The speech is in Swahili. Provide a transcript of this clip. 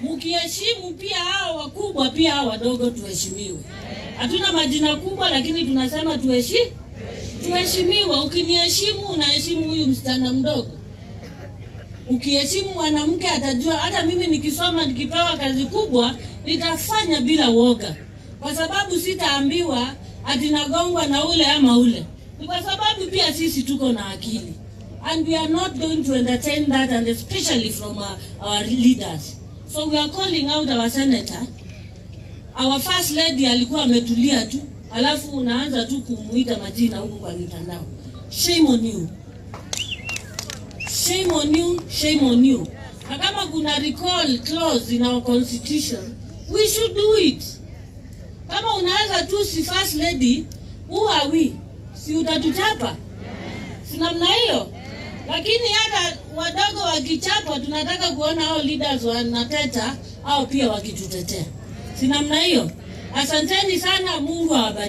mkiheshimu pia hao wakubwa, pia hao wadogo tuheshimiwe. Hatuna majina kubwa, lakini tunasema tuheshimiwe. Ukiniheshimu unaheshimu huyu msichana mdogo. Ukiheshimu mwanamke atajua hata mimi nikisoma nikipewa kazi kubwa nitafanya bila woga. Kwa sababu sitaambiwa ati nagongwa na ule ama ule. Ni kwa sababu pia sisi tuko na akili. And we are not going to entertain that, and especially from our leaders. So we are calling out our senator. Our first lady alikuwa ametulia tu, alafu unaanza tu kumuita majina huko kwa mitandao. Shame on you. Shame on you, shame on you. Na kama kuna recall clause in our constitution, we should do it. Kama unaweza tu si first lady, who are we? Si utatuchapa? Si namna hiyo? Lakini hata wadogo wakichapa tunataka kuona hao leaders wanateta au pia wakitutetea. Si namna hiyo? Asanteni sana, Mungu awabariki.